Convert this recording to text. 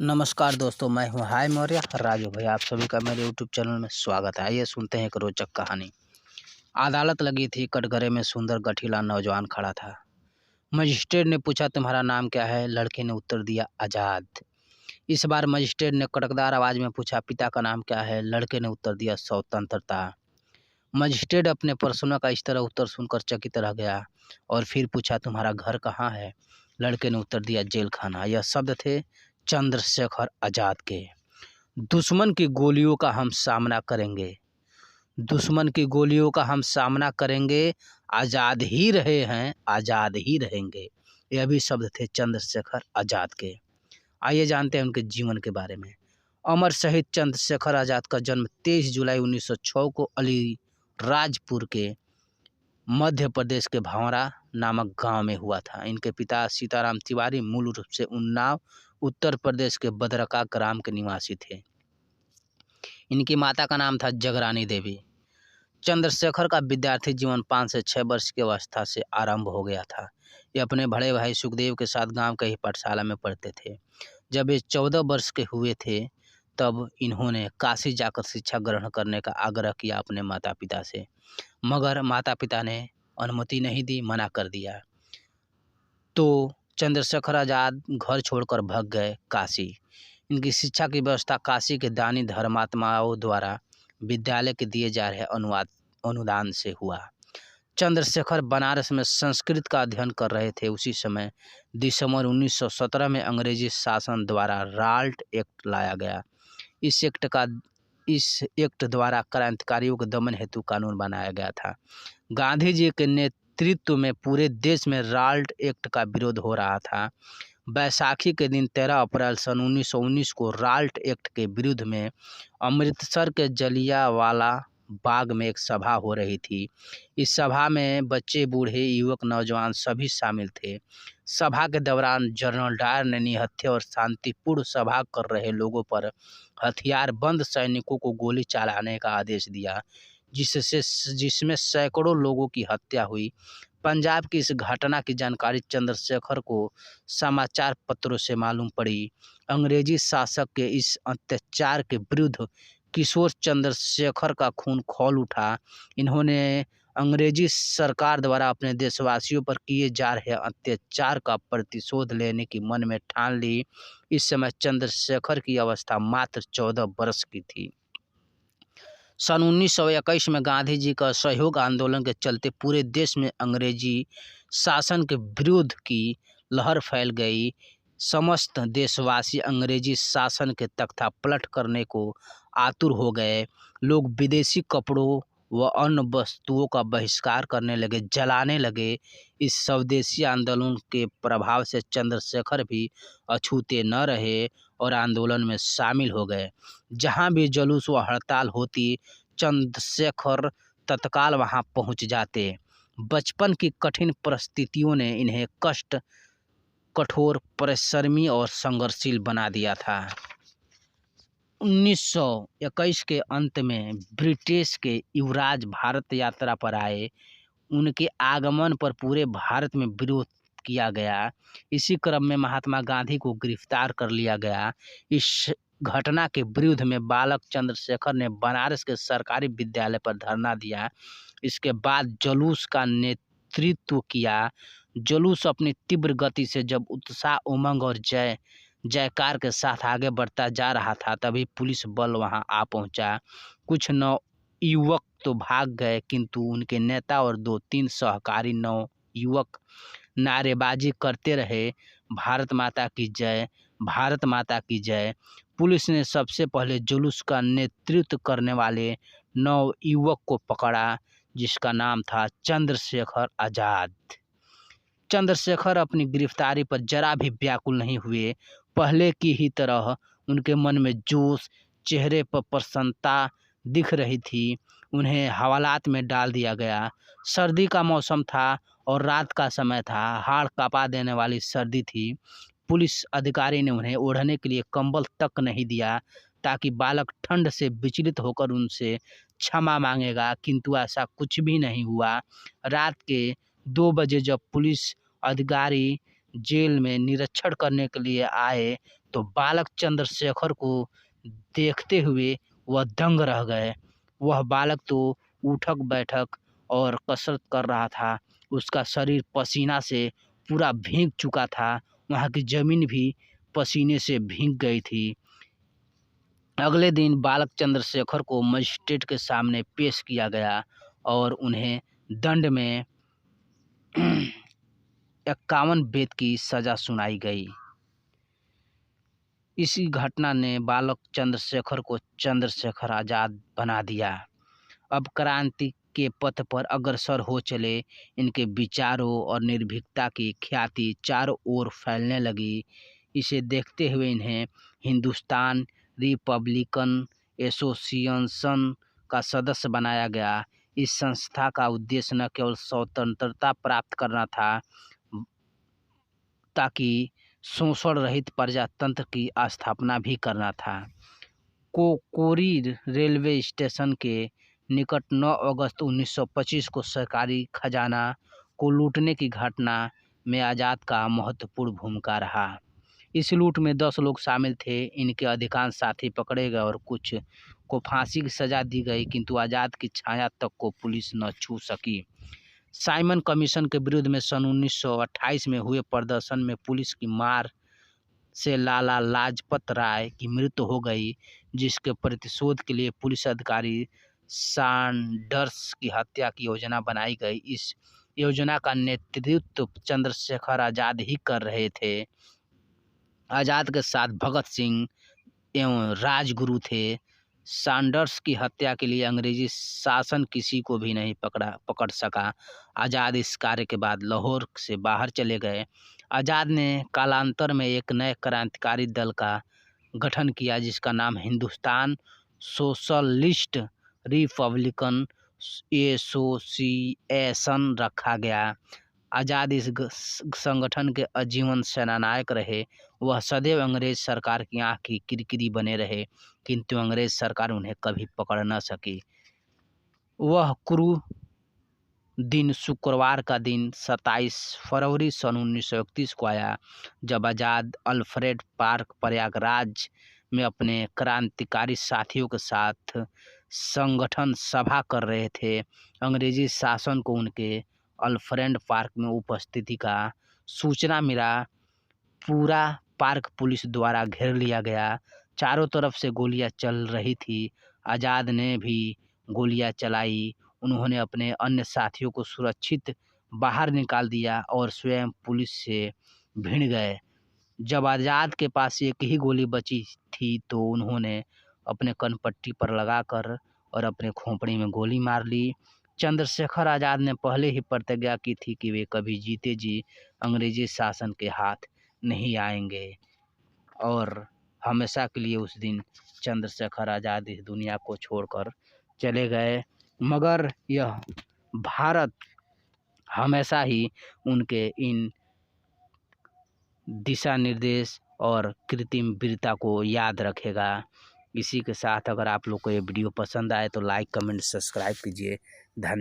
नमस्कार दोस्तों, मैं हूं हाय मौर्य राजू भाई। आप सभी का मेरे यूट्यूब चैनल में स्वागत है। आइए सुनते हैं एक रोचक कहानी। अदालत लगी थी। कटघरे में सुंदर गठीला नौजवान खड़ा था। मजिस्ट्रेट ने पूछा, तुम्हारा नाम क्या है? लड़के ने उत्तर दिया, आजाद। इस बार मजिस्ट्रेट ने कड़कदार आवाज में पूछा, पिता का नाम क्या है? लड़के ने उत्तर दिया, स्वतंत्रता। मजिस्ट्रेट अपने प्रश्नों का इस तरह उत्तर सुनकर चकित रह गया और फिर पूछा, तुम्हारा घर कहाँ है? लड़के ने उत्तर दिया, जेल खाना। यह शब्द थे चंद्रशेखर आजाद के। दुश्मन की गोलियों का हम सामना करेंगे, दुश्मन की गोलियों का हम सामना करेंगे, आज़ाद ही रहे हैं, आज़ाद ही रहेंगे। यह भी शब्द थे चंद्रशेखर आज़ाद के। आइए जानते हैं उनके जीवन के बारे में। अमर शहीद चंद्रशेखर आज़ाद का जन्म 23 जुलाई 1906 को अलीराजपुर के मध्य प्रदेश के भंवरा नामक गांव में हुआ था। इनके पिता सीताराम तिवारी मूल रूप से उन्नाव उत्तर प्रदेश के बदरका ग्राम के निवासी थे। इनकी माता का नाम था जगरानी देवी। चंद्रशेखर का विद्यार्थी जीवन 5 से 6 वर्ष की अवस्था से आरंभ हो गया था। ये अपने बड़े भाई सुखदेव के साथ गांव के ही पाठशाला में पढ़ते थे। जब ये 14 वर्ष के हुए थे तब इन्होंने काशी जाकर शिक्षा ग्रहण करने का आग्रह किया अपने माता पिता से, मगर माता पिता ने अनुमति नहीं दी, मना कर दिया। तो चंद्रशेखर आज़ाद घर छोड़कर भाग गए काशी। इनकी शिक्षा की व्यवस्था काशी के दानी धर्मात्माओं द्वारा विद्यालय के दिए जा रहे अनुदान से हुआ। चंद्रशेखर बनारस में संस्कृत का अध्ययन कर रहे थे। उसी समय दिसंबर 1917 में अंग्रेजी शासन द्वारा राल्ट एक्ट लाया गया। इस एक्ट द्वारा क्रांतिकारियों के दमन हेतु कानून बनाया गया था। गांधी जी के नेतृत्व में पूरे देश में राल्ट एक्ट का विरोध हो रहा था। बैसाखी के दिन 13 अप्रैल सन 1919 को राल्ट एक्ट के विरुद्ध में अमृतसर के जलियांवाला बाग में एक सभा हो रही थी। इस सभा में बच्चे, बूढ़े, युवक, नौजवान सभी शामिल थे। सभा के दौरान जनरल डायर ने निहत्थे और शांतिपूर्ण सभा कर रहे लोगों पर हथियारबंद सैनिकों को गोली चलाने का आदेश दिया, जिसमें सैकड़ों लोगों की हत्या हुई। पंजाब की इस घटना की जानकारी चंद्रशेखर को समाचार पत्रों से मालूम पड़ी। अंग्रेजी शासक के इस अत्याचार के विरुद्ध किशोर चंद्रशेखर का खून खौल उठा। इन्होंने अंग्रेजी सरकार द्वारा अपने देशवासियों पर किए जा रहे अत्याचार का प्रतिशोध लेने की मन में ठान ली। इस समय चंद्रशेखर की अवस्था मात्र 14 वर्ष की थी। सन 1921 में गांधी जी का असहयोग आंदोलन के चलते पूरे देश में अंग्रेजी शासन के विरोध की लहर फैल गई। समस्त देशवासी अंग्रेजी शासन के तख्तापलट करने को आतुर हो गए। लोग विदेशी कपड़ों व अन्य वस्तुओं का बहिष्कार करने लगे, जलाने लगे। इस स्वदेशी आंदोलन के प्रभाव से चंद्रशेखर भी अछूते न रहे और आंदोलन में शामिल हो गए। जहां भी जुलूस व हड़ताल होती, चंद्रशेखर तत्काल वहां पहुंच जाते। बचपन की कठिन परिस्थितियों ने इन्हें कठोर, परिश्रमी और संघर्षशील बना दिया था। 1921 के अंत में ब्रिटिश के युवराज भारत यात्रा पर आए। उनके आगमन पर पूरे भारत में विरोध किया गया। इसी क्रम में महात्मा गांधी को गिरफ्तार कर लिया गया। इस घटना के विरुद्ध में बालक चंद्रशेखर ने बनारस के सरकारी विद्यालय पर धरना दिया। इसके बाद जुलूस का नेतृत्व किया। जुलूस अपनी तीव्र गति से जब उत्साह, उमंग और जयकार के साथ आगे बढ़ता जा रहा था, तभी पुलिस बल वहां आ पहुंचा। कुछ युवक तो भाग गए, किंतु उनके नेता और 2-3 सहकारी युवक नारेबाजी करते रहे, भारत माता की जय, भारत माता की जय। पुलिस ने सबसे पहले जुलूस का नेतृत्व करने वाले युवक को पकड़ा, जिसका नाम था चंद्रशेखर आजाद। चंद्रशेखर अपनी गिरफ्तारी पर जरा भी व्याकुल नहीं हुए। पहले की ही तरह उनके मन में जोश, चेहरे पर प्रसन्नता दिख रही थी। उन्हें हवालात में डाल दिया गया। सर्दी का मौसम था और रात का समय था। हाड़ कांपा देने वाली सर्दी थी। पुलिस अधिकारी ने उन्हें ओढ़ने के लिए कंबल तक नहीं दिया, ताकि बालक ठंड से विचलित होकर उनसे क्षमा मांगेगा, किंतु ऐसा कुछ भी नहीं हुआ। रात के 2 बजे जब पुलिस अधिकारी जेल में निरीक्षण करने के लिए आए, तो बालक चंद्रशेखर को देखते हुए वह दंग रह गए। वह बालक तो उठक बैठक और कसरत कर रहा था। उसका शरीर पसीना से पूरा भीग चुका था। वहाँ की जमीन भी पसीने से भीग गई थी। अगले दिन बालक चंद्रशेखर को मजिस्ट्रेट के सामने पेश किया गया और उन्हें दंड में 51 बेत की सजा सुनाई गई। इसी घटना ने बालक चंद्रशेखर को चंद्रशेखर आजाद बना दिया। अब क्रांति के पथ पर अग्रसर हो चले। इनके विचारों और निर्भीकता की ख्याति चारों ओर फैलने लगी। इसे देखते हुए इन्हें हिंदुस्तान रिपब्लिकन एसोसिएशन का सदस्य बनाया गया। इस संस्था का उद्देश्य न केवल स्वतंत्रता प्राप्त करना था, ताकि शोषण रहित प्रजातंत्र की स्थापना भी करना था। कोकोरी रेलवे स्टेशन के निकट 9 अगस्त 1925 को सरकारी खजाना को लूटने की घटना में आज़ाद का महत्वपूर्ण भूमिका रहा। इस लूट में 10 लोग शामिल थे। इनके अधिकांश साथी पकड़े गए और कुछ को फांसी की सजा दी गई, किंतु आज़ाद की छाया तक को पुलिस न छू सकी। साइमन कमीशन के विरुद्ध में सन 1928 में हुए प्रदर्शन में पुलिस की मार से लाला लाजपत राय की मृत्यु हो गई, जिसके प्रतिशोध के लिए पुलिस अधिकारी सैंडर्स की हत्या की योजना बनाई गई। इस योजना का नेतृत्व चंद्रशेखर आजाद ही कर रहे थे। आजाद के साथ भगत सिंह एवं राजगुरु थे। सैंडर्स की हत्या के लिए अंग्रेजी शासन किसी को भी नहीं पकड़ सका। आज़ाद इस कार्य के बाद लाहौर से बाहर चले गए। आज़ाद ने कालांतर में एक नए क्रांतिकारी दल का गठन किया, जिसका नाम हिंदुस्तान सोशलिस्ट रिपब्लिकन एसोसिएशन रखा गया। आज़ाद इस संगठन के आजीवन सेनानायक रहे। वह सदैव अंग्रेज सरकार की आँख की किरकिरी बने रहे, किंतु अंग्रेज सरकार उन्हें कभी पकड़ न सकी। वह क्रू दिन शुक्रवार का दिन 27 फरवरी सन 1931 को आया, जब आज़ाद अल्फ्रेड पार्क प्रयागराज में अपने क्रांतिकारी साथियों के साथ संगठन सभा कर रहे थे। अंग्रेजी शासन को उनके अल्फ्रेड पार्क में उपस्थिति का सूचना मिला। पूरा पार्क पुलिस द्वारा घेर लिया गया। चारों तरफ से गोलियां चल रही थी। आज़ाद ने भी गोलियां चलाई। उन्होंने अपने अन्य साथियों को सुरक्षित बाहर निकाल दिया और स्वयं पुलिस से भिड़ गए। जब आज़ाद के पास एक ही गोली बची थी तो उन्होंने अपने कनपट्टी पर लगाकर और अपने खोपड़ी में गोली मार ली। चंद्रशेखर आज़ाद ने पहले ही प्रतिज्ञा की थी कि वे कभी जीते जी अंग्रेजी शासन के हाथ नहीं आएंगे, और हमेशा के लिए उस दिन चंद्रशेखर आज़ाद इस दुनिया को छोड़कर चले गए। मगर यह भारत हमेशा ही उनके इन दिशा निर्देश और कृत्रिम वीरता को याद रखेगा। इसी के साथ अगर आप लोग को ये वीडियो पसंद आए तो लाइक, कमेंट, सब्सक्राइब कीजिए। धन्यवाद।